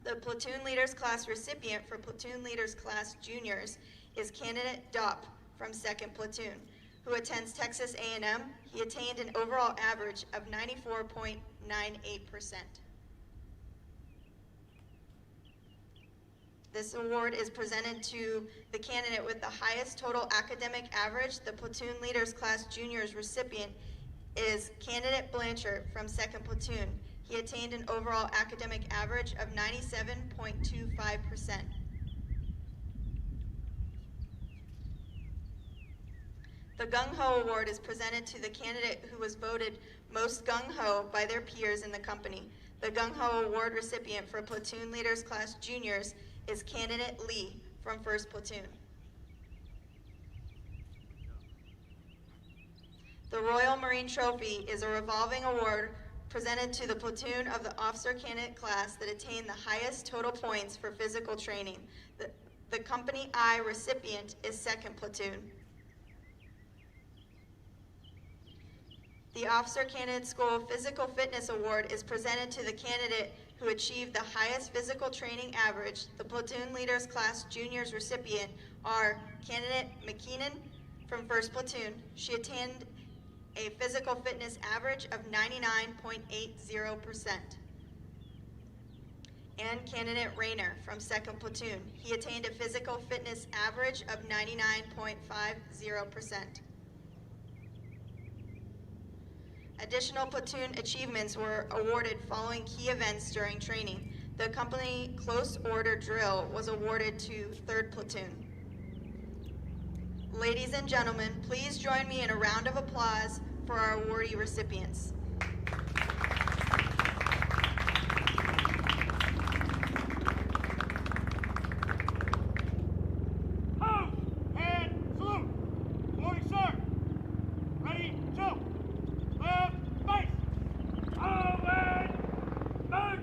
The platoon leaders class recipient for platoon leaders class juniors is candidate Dopp from 2nd Platoon, who attends Texas A&M. He attained an overall average of 94.98%. This award is presented to the candidate with the highest total academic average. The platoon leaders class juniors recipient is candidate Blanchard from 2nd Platoon. He attained an overall academic average of 97.25%. The Gung Ho Award is presented to the candidate who was voted most gung ho by their peers in the company. The Gung Ho Award recipient for platoon leaders class juniors is candidate Lee from 1st Platoon. The Royal Marine Trophy is a revolving award presented to the platoon of the officer candidate class that attained the highest total points for physical training. The Company I recipient is 2nd Platoon. The Officer Candidate School Physical Fitness Award is presented to the candidate who achieved the highest physical training average. The platoon leaders class juniors recipient are candidate McKeenan from 1st Platoon. She attained a physical fitness average of 99.80%. And candidate Rayner from 2nd Platoon. He attained a physical fitness average of 99.50%. Additional platoon achievements were awarded following key events during training. The company close order drill was awarded to 3rd Platoon. Ladies and gentlemen, please join me in a round of applause for our awardee recipients. Pose and salute. Morning, sir. Ready, two. Left, face. Owen, march.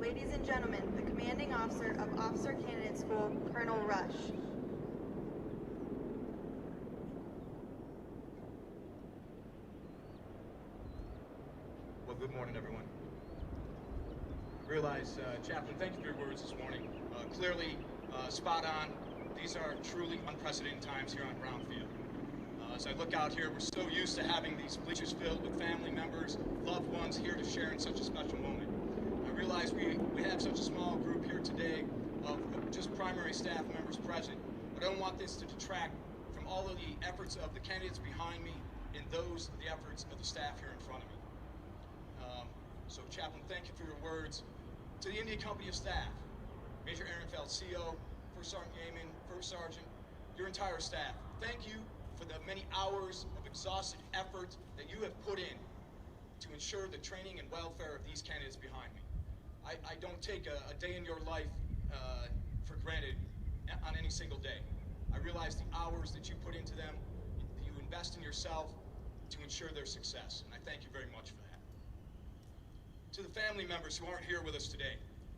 Ladies and gentlemen, the commanding officer of Officer Candidate School, Colonel Rush. Well, good morning, everyone. I realize, Chaplain, thank you for your words this morning. Clearly, spot on. These are truly unprecedented times here on Brownfield. As I look out here, we're so used to having these bleachers filled with family members, loved ones here to share in such a special moment. I realize we have such a small group here today of just primary staff members present, but I don't want this to detract from all of the efforts of the candidates behind me and those of the efforts of the staff here in front of me. So, Chaplain, thank you for your words. To the Indian Company of Staff, Major Ehrenfeld, CO, First Sergeant Yeaman, First Sergeant, your entire staff, thank you for the many hours of exhausted effort that you have put in to ensure the training and welfare of these candidates behind me. I don't take a day in your life for granted on any single day. I realize the hours that you put into them, you invest in yourself to ensure their success, and I thank you very much for that. To the family members who aren't here with us today,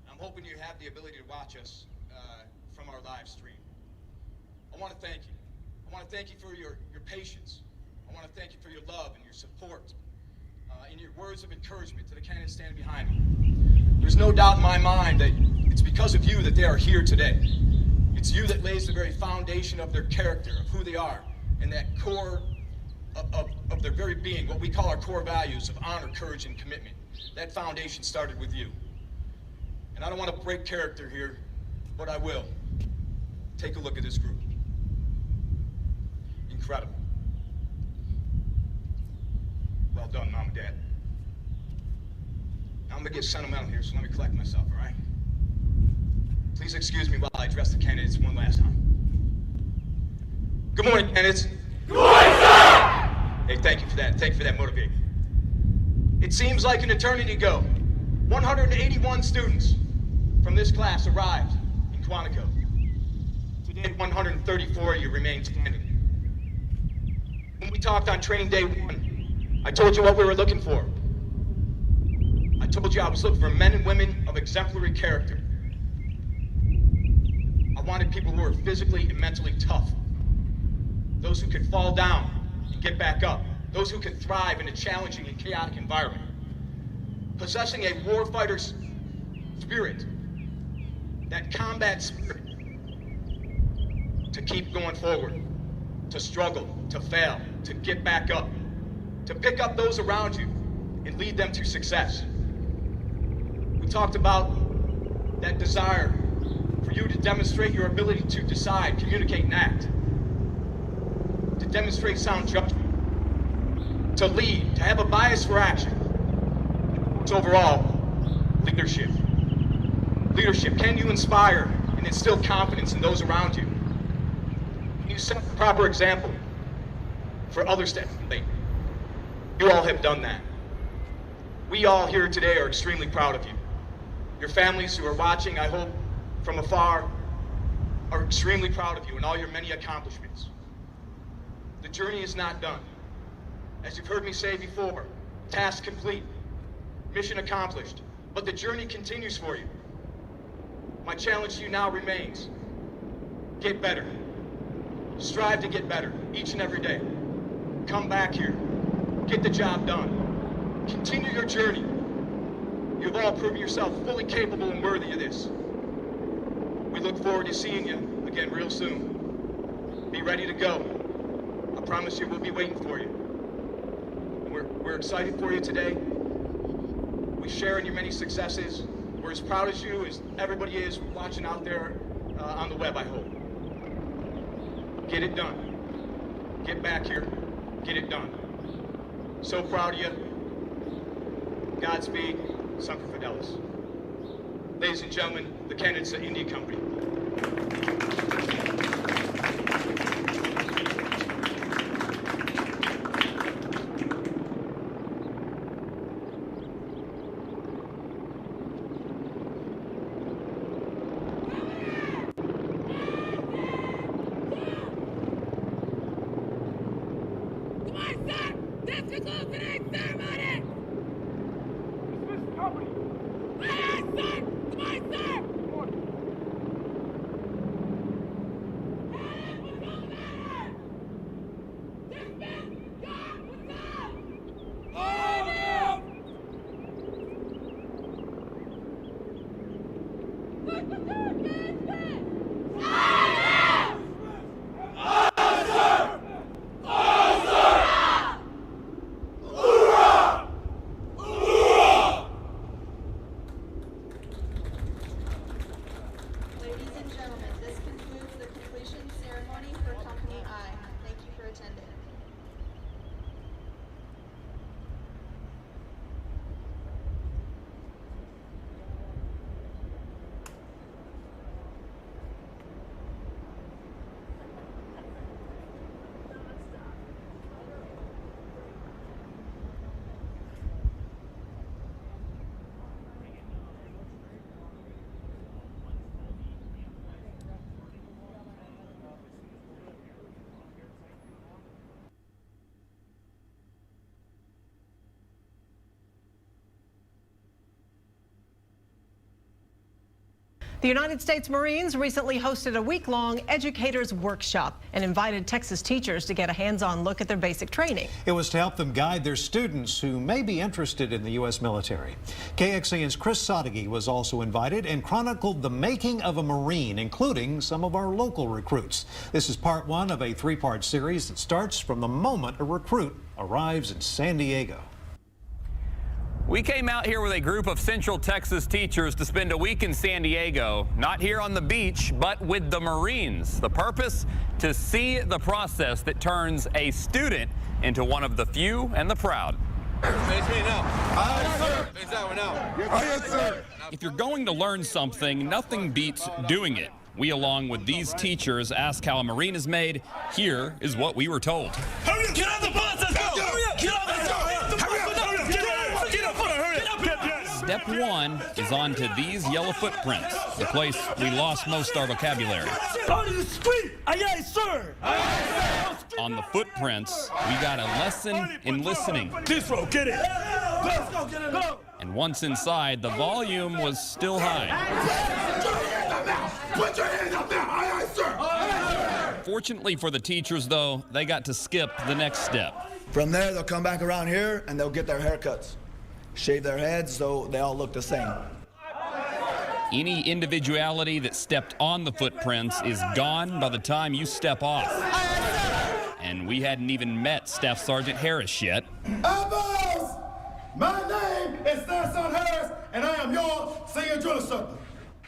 I'm hoping you have the ability to watch us from our live stream. I want to thank you. I want to thank you for your patience. I want to thank you for your love and your support and your words of encouragement to the candidates standing behind me. There's no doubt in my mind that it's because of you that they are here today. It's you that lays the very foundation of their character, of who they are, and that core of their very being, what we call our core values of honor, courage, and commitment. That foundation started with you. And I don't want to break character here, but I will. Take a look at this group. Incredible. Well done, Mom and Dad. Now I'm going to get sentimental here, so let me collect myself, all right? Please excuse me while I address the candidates one last time. Good morning, candidates. Good morning, sir! Hey, thank you for that. Thank you for that motivation. It seems like an eternity ago. 181 students from this class arrived in Quantico. Today, 134 of you remain standing. When we talked on training day 1, I told you what we were looking for. I told you I was looking for men and women of exemplary character. I wanted people who were physically and mentally tough. Those who could fall down and get back up. Those who can thrive in a challenging and chaotic environment. Possessing a warfighter's spirit, that combat spirit, to keep going forward, to struggle, to fail, to get back up, to pick up those around you and lead them to success. We talked about that desire for you to demonstrate your ability to decide, communicate, and act, to demonstrate sound judgment, to lead, to have a bias for action. It's overall leadership. Leadership. Can you inspire and instill confidence in those around you? Can you set the proper example for others to emulate? You all have done that. We all here today are extremely proud of you. Your families who are watching, I hope, from afar, are extremely proud of you and all your many accomplishments. The journey is not done. As you've heard me say before, task complete, mission accomplished, but the journey continues for you. My challenge to you now remains, get better. Strive to get better each and every day. Come back here, get the job done. Continue your journey. You've all proven yourself fully capable and worthy of this. We look forward to seeing you again real soon. Be ready to go. I promise you we'll be waiting for you. We're excited for you today. We share in your many successes. We're as proud as you as everybody is watching out there on the web, I hope. Get it done. Get back here. Get it done. So proud of you. Godspeed. Semper Fidelis. Ladies and gentlemen, the candidates of India Company. The United States Marines recently hosted a week-long educators workshop and invited Texas teachers to get a hands-on look at their basic training. It was to help them guide their students who may be interested in the U.S. military. KXAN's Chris Sadeghi was also invited and chronicled the making of a Marine, including some of our local recruits. This is part one of a three-part series that starts from the moment a recruit arrives in San Diego. We came out here with a group of Central Texas teachers to spend a week in San Diego, not here on the beach, but with the Marines. The purpose? To see the process that turns a student into one of the few and the proud. If you're going to learn something, nothing beats doing it. We, along with these teachers, ask how a Marine is made. Here is what we were told. Hurry up, get on the bus, let's go! Hurry up, get on the bus! Step one is on to these yellow footprints, the place we lost most of our vocabulary. Out of the street! Aye, aye, sir! On the footprints, we got a lesson in listening. This row, get it! Let's go, get it, go! And once inside, the volume was still high. Put your hands up there! Aye, aye, sir! Fortunately for the teachers, though, they got to skip the next step. From there, they'll come back around here and they'll get their haircuts. Shave their heads so they all look the same. Any individuality that stepped on the footprints is gone by the time you step off. And we hadn't even met Staff Sergeant Harris yet. Boss! My name is Staff Sergeant Harris, and I am your senior drill instructor.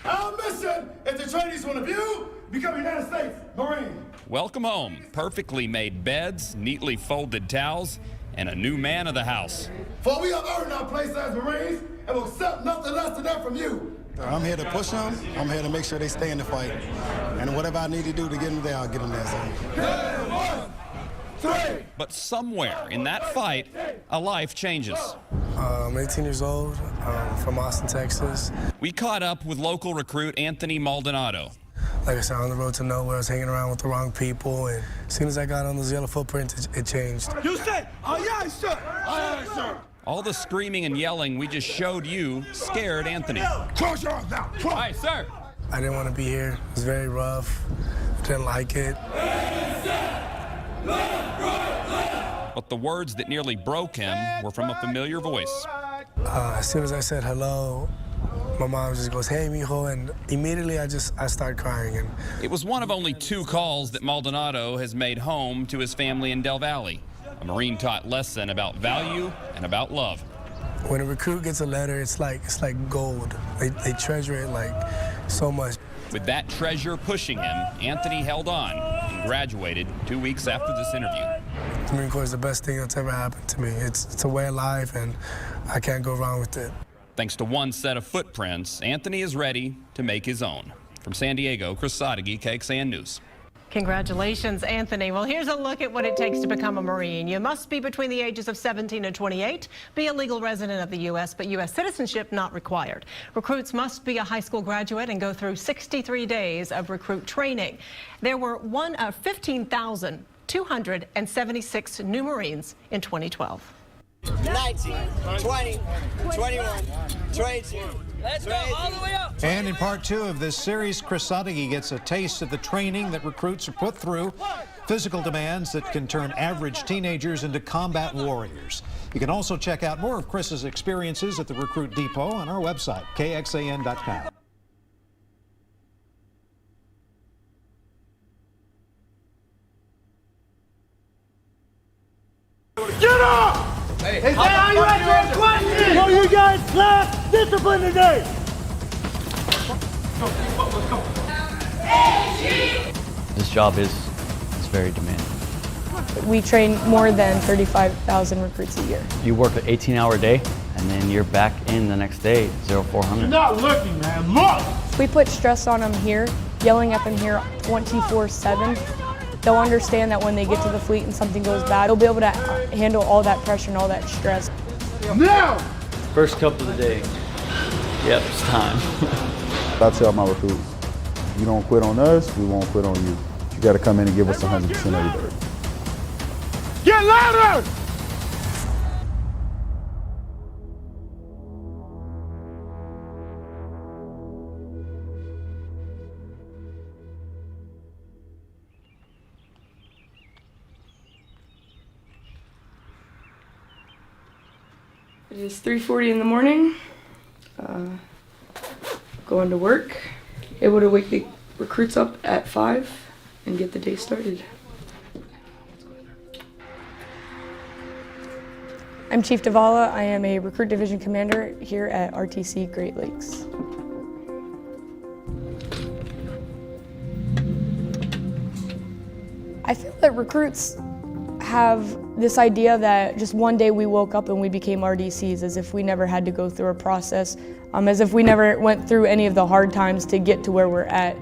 Our mission is to train each one of you to become a United States Marine. Welcome home. Perfectly made beds, neatly folded towels, and a new man of the house. For we have earned our place as Marines and will accept nothing less than that from you. I'm here to push them. I'm here to make sure they stay in the fight. And whatever I need to do to get them there, I'll get them there. So. 1, 3. But somewhere in that fight, a life changes. I'm 18 years old, from Austin, Texas. We caught up with local recruit Anthony Maldonado. Like I said, on the road to nowhere, I was hanging around with the wrong people, and as soon as I got on those yellow footprints, it changed. You say, aye, aye, sir! Aye, aye, sir! All the screaming and yelling we just showed you scared Anthony. Close your arms now! Aye, sir! I didn't want to be here. It was very rough. I didn't like it. But the words that nearly broke him were from a familiar voice. As soon as I said hello, my mom just goes, "Hey, mijo," and immediately I started crying. And it was one of only 2 calls that Maldonado has made home to his family in Del Valle. A Marine taught lesson about value and about love. When a recruit gets a letter, it's like gold. They treasure it like so much. With that treasure pushing him, Anthony held on and graduated 2 weeks after this interview. The Marine Corps is the best thing that's ever happened to me. It's a way of life, and I can't go wrong with it. Thanks to one set of footprints, Anthony is ready to make his own. From San Diego, Chris Sadeghi, KXAN News. Congratulations, Anthony. Well, here's a look at what it takes to become a Marine. You must be between the ages of 17 and 28, be a legal resident of the U.S., but U.S. citizenship not required. Recruits must be a high school graduate and go through 63 days of recruit training. There were 15,276 new Marines in 2012. 19, 20, 21, 22. Let's go all the way up. And in part 2 of this series, Chris Sadeghi gets a taste of the training that recruits are put through, physical demands that can turn average teenagers into combat warriors. You can also check out more of Chris's experiences at the Recruit Depot on our website, kxan.com. Get up! Hey, is that how you answer a question? No, you guys lack discipline today. Let's go. This job is very demanding. We train more than 35,000 recruits a year. You work an 18-hour day, and then you're back in the next day, 0400. You're not looking, man. Look! We put stress on them here, yelling at them here 24/7. They'll understand that when they get to the fleet and something goes bad, they'll be able to handle all that pressure and all that stress. Now! First cup of the day. Yep, it's time. I tell my recruits, you don't quit on us, we won't quit on you. You got to come in and give us 100% every day. Get louder! It is 3:40 in the morning. Going to work. Able to wake the recruits up at 5 and get the day started. I'm Chief Davala. I am a Recruit Division Commander here at RTC Great Lakes. I feel that recruits have this idea that just one day we woke up and we became RDCs, as if we never had to go through a process, as if we never went through any of the hard times to get to where we're at.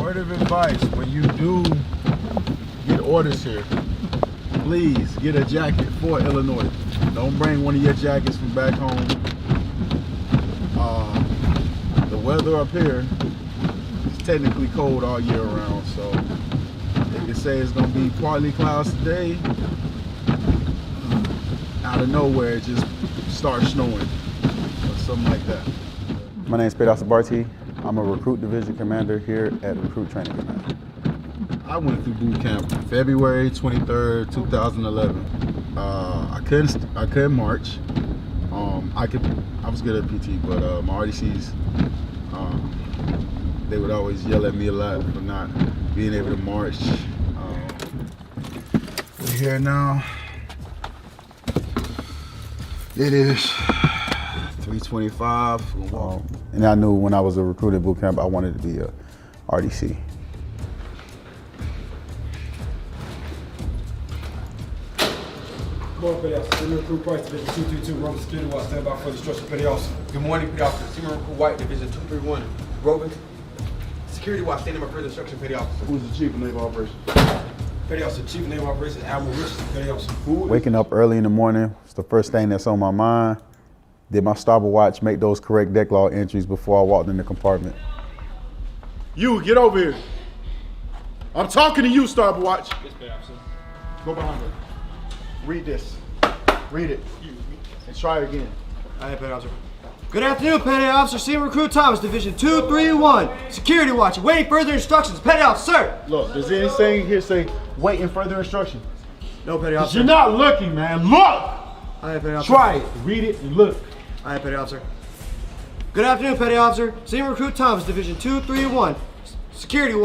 Word of advice, when you do get orders here, please get a jacket for Illinois. Don't bring one of your jackets from back home. The weather up here is technically cold all year round, so they can say it's gonna be partly clouds today. Out of nowhere, it just starts snowing or something like that. My name is Petty Officer Barty. I'm a Recruit Division Commander here at Recruit Training Command. I went through boot camp February 23rd, 2011. I couldn't march. I was good at PT, but my RDCs, they would always yell at me a lot for not being able to march. We're here now. It is 3:25. And I knew when I was a recruit at boot camp, I wanted to be a RDC. Come on, Petty Officer. Senior Recruit Price, Division 232, Roving Security Watch, stand by for instruction, Petty Officer. Good morning, Petty Officer. Senior Recruit White, Division 231, Roving Security Watch, standing by for instruction, Petty Officer. Who's the Chief of Naval Operations? Petty Officer, Chief of Naval Operations, Admiral Richardson, Petty Officer. Waking up early in the morning was the first thing that's on my mind. Did my starboard watch make those correct deck log entries before I walked in the compartment? You, get over here. I'm talking to you, starboard watch. Yes, Petty Officer. Go behind her. Read this. Read it. And try it again. Aye, Petty Officer. Good afternoon, Petty Officer. Senior Recruit Thomas, Division 231. Security Watch, awaiting further instructions. Petty Officer, sir. Look, does anything here say waiting further instruction? No, Petty Officer. You're not looking, man. Look! Aye, Petty Officer. Try it. Read it and look. Aye, Petty Officer. Good afternoon, Petty Officer. Senior Recruit Thomas, Division 231. Security Watch.